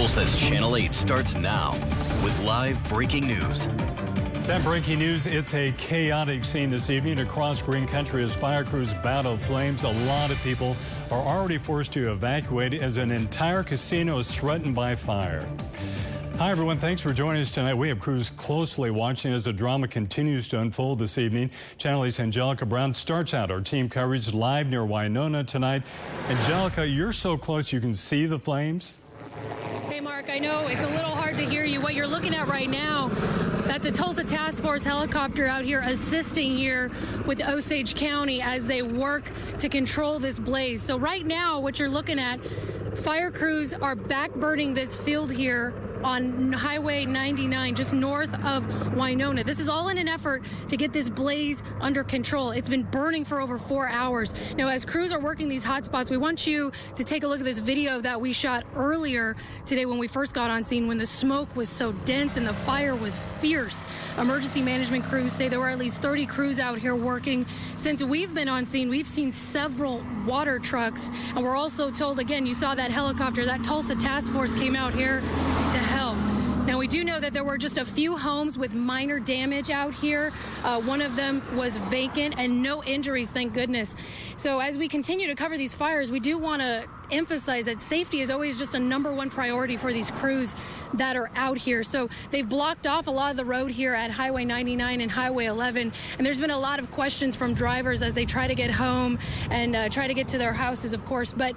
Tulsa's Channel 8 starts now with live breaking news. That breaking news, it's a chaotic scene this evening across Green Country as fire crews battle flames. A lot of people are already forced to evacuate as an entire casino is threatened by fire. Hi, everyone. Thanks for joining us tonight. We have crews closely watching as the drama continues to unfold this evening. Channel 8's Angelica Brown starts out our team coverage live near Winona tonight. Angelica, you're so close you can see the flames. Hey, Mark, I know it's a little hard to hear you. What you're looking at right now, that's a Tulsa Task Force helicopter out here assisting here with Osage County as they work to control this blaze. So right now, what you're looking at, fire crews are backburning this field here on Highway 99, just north of Winona. This is all in an effort to get this blaze under control. It's been burning for over 4 hours. Now, as crews are working these hot spots, we want you to take a look at this video that we shot earlier today when we first got on scene, when the smoke was so dense and the fire was fierce. Emergency management crews say there were at least 30 crews out here working. Since we've been on scene, we've seen several water trucks, and we're also told, again, you saw that helicopter, that Tulsa Task Force came out here to help. Now, we do know that there were just a few homes with minor damage out here. One of them was vacant and no injuries, thank goodness. So as we continue to cover these fires, we do want to emphasize that safety is always just a #1 priority for these crews that are out here. So they've blocked off a lot of the road here at Highway 99 and Highway 11. And there's been a lot of questions from drivers as they try to get home and try to get to their houses, of course. But,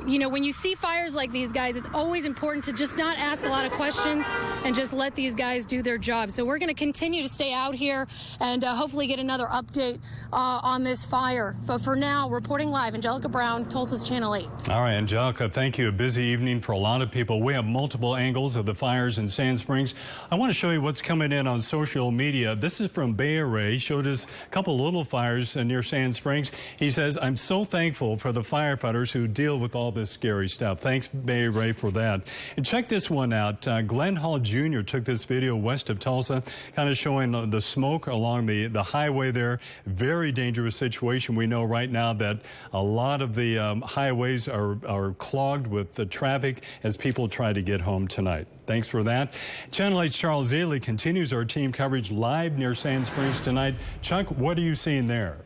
you know, when you see fires like these, guys, it's always important to just not ask a lot of questions and just let these guys do their job. So we're going to continue to stay out here and hopefully get another update on this fire. But for now, reporting live, Angelica Brown, Tulsa's Channel 8. All right, Angelica, thank you. A busy evening for a lot of people. We have multiple angles of the fires in Sand Springs. I want to show you what's coming in on social media. This is from Bay Ray. He showed us a couple little fires near Sand Springs. He says, I'm so thankful for the firefighters who deal with all this scary stuff. Thanks, Bay Ray, for that. And check this one out. Glenn Hall Jr. took this video west of Tulsa, kind of showing the smoke along the highway there. Very dangerous situation. We know right now that a lot of the highways are clogged with the traffic as people try to get home tonight. Thanks for that. Channel 8's Charles Ely continues our team coverage live near Sand Springs tonight. Chuck, what are you seeing there?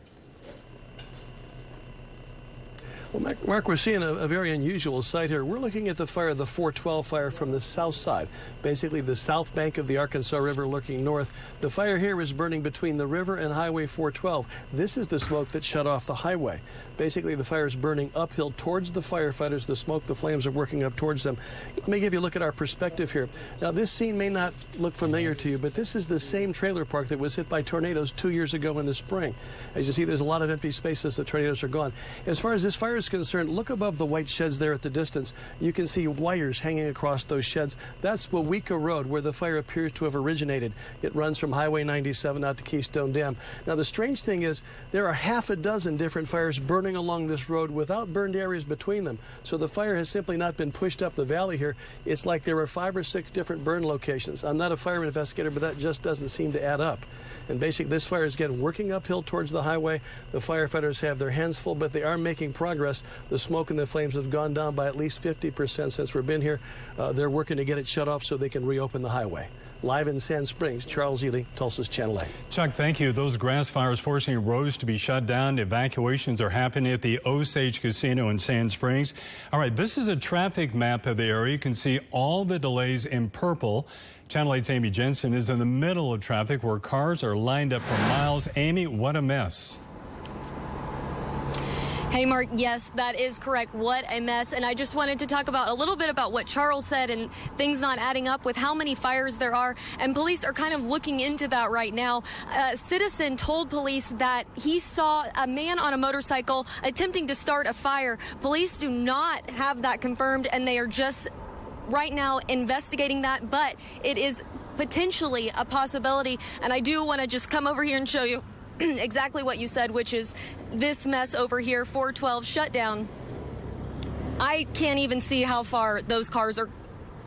Well, Mark, we're seeing a very unusual sight here. We're looking at the fire, the 412 fire from the south side, basically the south bank of the Arkansas River looking north. The fire here is burning between the river and Highway 412. This is the smoke that shut off the highway. Basically, the fire is burning uphill towards the firefighters. The smoke, the flames are working up towards them. Let me give you a look at our perspective here. Now, this scene may not look familiar to you, but this is the same trailer park that was hit by tornadoes 2 years ago in the spring. As you see, there's a lot of empty spaces. The tornadoes are gone. As far as this fire is concerned, look above the white sheds there at the distance. You can see wires hanging across those sheds. That's Wawika Road, where the fire appears to have originated. It runs from Highway 97 out to Keystone Dam. Now, the strange thing is there are half a dozen different fires burning along this road without burned areas between them. So the fire has simply not been pushed up the valley here. It's like there are 5 or 6 different burn locations. I'm not a fire investigator, but that just doesn't seem to add up. And basically, this fire is again working uphill towards the highway. The firefighters have their hands full, but they are making progress. The smoke and the flames have gone down by at least 50% since we've been here. They're working to get it shut off so they can reopen the highway. Live in Sand Springs, Charles Ely, Tulsa's Channel 8. Chuck, thank you. Those grass fires forcing roads to be shut down. Evacuations are happening at the Osage Casino in Sand Springs. All right, this is a traffic map of the area. You can see all the delays in purple. Channel 8's Amy Jensen is in the middle of traffic where cars are lined up for miles. Amy, what a mess. Hey, Mark, yes, that is correct. What a mess. And I just wanted to talk about a little bit about what Charles said and things not adding up with how many fires there are. And police are kind of looking into that right now. A citizen told police that he saw a man on a motorcycle attempting to start a fire. Police do not have that confirmed, and they are just right now investigating that. But it is potentially a possibility. And I do want to just come over here and show you exactly what you said, which is this mess over here, 412 shutdown. I can't even see how far those cars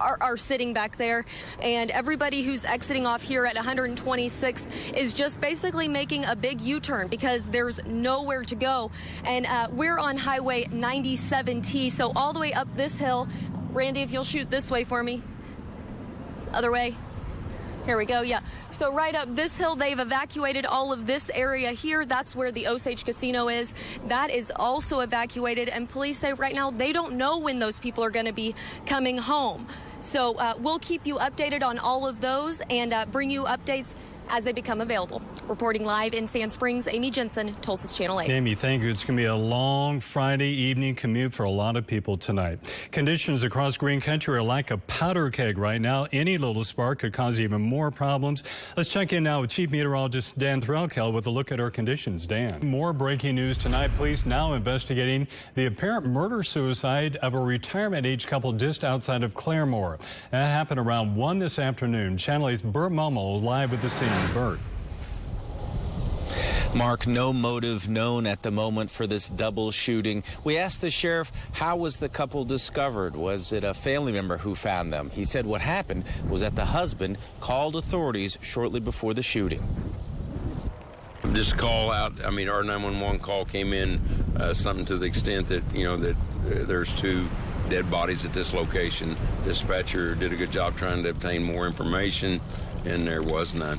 are sitting back there, and everybody who's exiting off here at 126 is just basically making a big U-turn because there's nowhere to go. And we're on Highway 97T, so all the way up this hill Randy, if you'll shoot this way for me. Other way. Here we go, yeah. So right up this hill, they've evacuated all of this area here. That's where the Osage Casino is. That is also evacuated, and police say right now they don't know when those people are going to be coming home. So we'll keep you updated on all of those and bring you updates as they become available. Reporting live in Sand Springs, Amy Jensen, Tulsa's Channel 8. Amy, thank you. It's going to be a long Friday evening commute for a lot of people tonight. Conditions across Green Country are like a powder keg right now. Any little spark could cause even more problems. Let's check in now with Chief Meteorologist Dan Threlkel with a look at our conditions. Dan. More breaking news tonight. Police now investigating the apparent murder-suicide of a retirement-age couple just outside of Claremore. That happened around 1 this afternoon. Channel 8's Burt Mummel live with the scene. Burt. Mark, no motive known at the moment for this double shooting. We asked the sheriff, how was the couple discovered? Was it a family member who found them? He said what happened was that the husband called authorities shortly before the shooting. Just call out, I mean, our 911 call came in, something to the extent that, that there's 2 dead bodies at this location. Dispatcher did a good job trying to obtain more information, and there was none.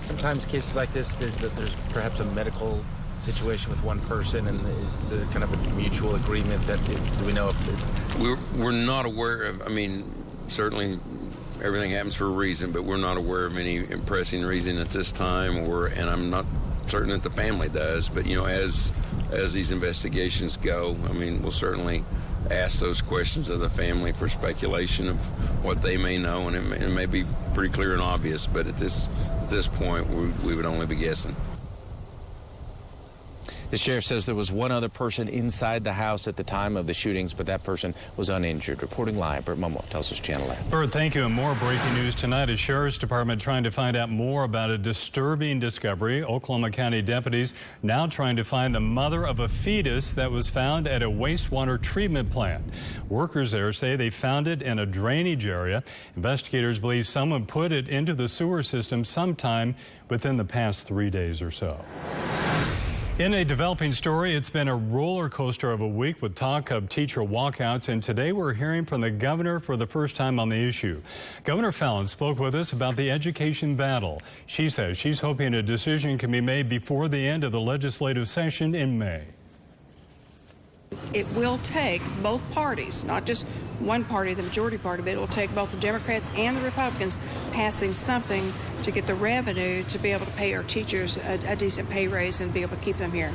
Sometimes cases like this, there's perhaps a medical situation with one person, and it's a kind of a mutual agreement that, do we know if we're not aware of, I mean, certainly everything happens for a reason, but we're not aware of any pressing reason at this time, and I'm not certain that the family does, but, as these investigations go, I mean, we'll certainly ask those questions of the family for speculation of what they may know, and it may be pretty clear and obvious, but at this point, we would only be guessing. The sheriff says there was one other person inside the house at the time of the shootings, but that person was uninjured. Reporting live, Burt Mummel, Tulsa's Channel 8. Burt, thank you. And more breaking news tonight. A sheriff's department trying to find out more about a disturbing discovery. Oklahoma County deputies now trying to find the mother of a fetus that was found at a wastewater treatment plant. Workers there say they found it in a drainage area. Investigators believe someone put it into the sewer system sometime within the past 3 days or so. In a developing story, it's been a roller coaster of a week with talk of teacher walkouts, and today we're hearing from the governor for the first time on the issue. Governor Fallon spoke with us about the education battle. She says she's hoping a decision can be made before the end of the legislative session in May. It will take both parties, not just one party, the majority party, but it will take both the Democrats and the Republicans passing something to get the revenue to be able to pay our teachers a decent pay raise and be able to keep them here.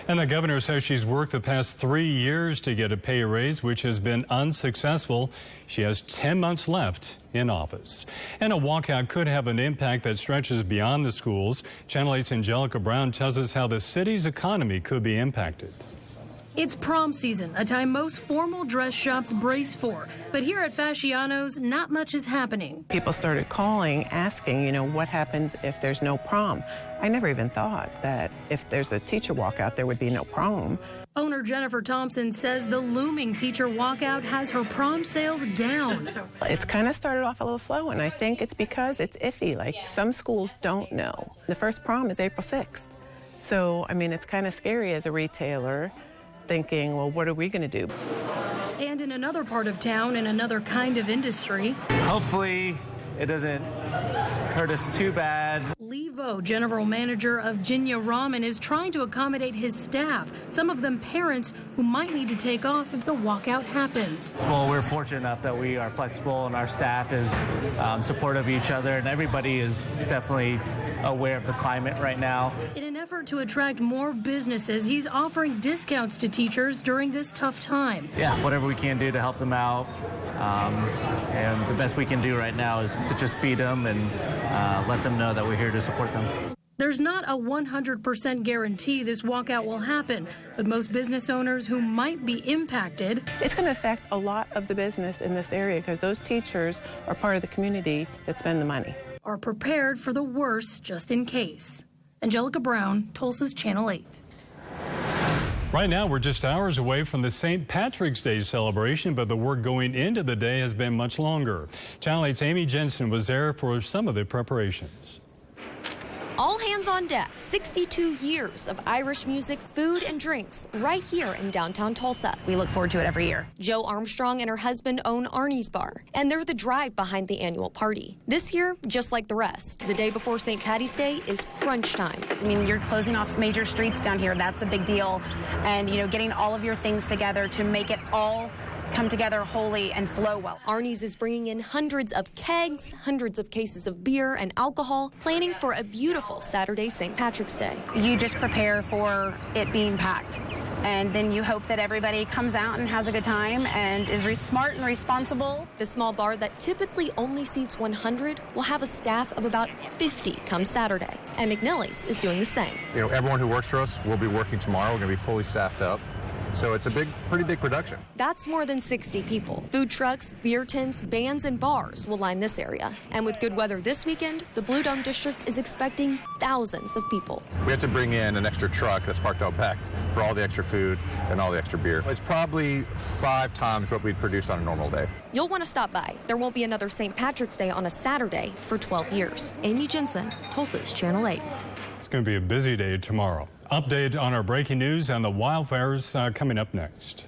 And the governor says she's worked the past 3 years to get a pay raise, which has been unsuccessful. She has 10 months left in office. And a walkout could have an impact that stretches beyond the schools. Channel 8's Angelica Brown tells us how the city's economy could be impacted. It's prom season, a time most formal dress shops brace for. But here at Fasciano's, not much is happening. People started calling, asking, what happens if there's no prom? I never even thought that if there's a teacher walkout, there would be no prom. Owner Jennifer Thompson says the looming teacher walkout has her prom sales down. It's kind of started off a little slow, and I think it's because it's iffy. Like, some schools don't know. The first prom is April 6th. So, I mean, it's kind of scary as a retailer, thinking, well, what are we going to do? And in another part of town, in another kind of industry. Hopefully it doesn't hurt us too bad. Lee Vo, general manager of Jinya Ramen, is trying to accommodate his staff, some of them parents who might need to take off if the walkout happens. Well, we're fortunate enough that we are flexible and our staff is supportive of each other, and everybody is definitely aware of the climate right now. In an effort to attract more businesses, he's offering discounts to teachers during this tough time. Yeah, whatever we can do to help them out. And the best we can do right now is to just feed them and let them know that we're here to support them. There's not a 100% guarantee this walkout will happen, but most business owners who might be impacted. It's going to affect a lot of the business in this area because those teachers are part of the community that spend the money. Are prepared for the worst just in case. Angelica Brown, Tulsa's Channel 8. Right now, we're just hours away from the St. Patrick's Day celebration, but the work going into the day has been much longer. Channel 8's Amy Jensen was there for some of the preparations. All hands on deck, 62 years of Irish music, food, and drinks right here in downtown Tulsa. We look forward to it every year. Jo Armstrong and her husband own Arnie's Bar, and they're the drive behind the annual party. This year, just like the rest, the day before St. Patty's Day is crunch time. I mean, you're closing off major streets down here. That's a big deal. And, you know, getting all of your things together to make it all come together wholly and flow well. Arnie's is bringing in hundreds of kegs, hundreds of cases of beer and alcohol, planning for a beautiful Saturday St. Patrick's Day. You just prepare for it being packed. And then you hope that everybody comes out and has a good time and is smart and responsible. The small bar that typically only seats 100 will have a staff of about 50 come Saturday. And McNally's is doing the same. You know, everyone who works for us will be working tomorrow. We're going to be fully staffed up. So it's a pretty big production. That's more than 60 people. Food trucks, beer tents, bands, and bars will line this area. And with good weather this weekend, the Blue Dome District is expecting thousands of people. We had to bring in an extra truck that's parked out back for all the extra food and all the extra beer. It's probably 5 times what we'd produce on a normal day. You'll want to stop by. There won't be another St. Patrick's Day on a Saturday for 12 years. Amy Jensen, Tulsa's Channel 8. It's going to be a busy day tomorrow. Update on our breaking news and the wildfires coming up next.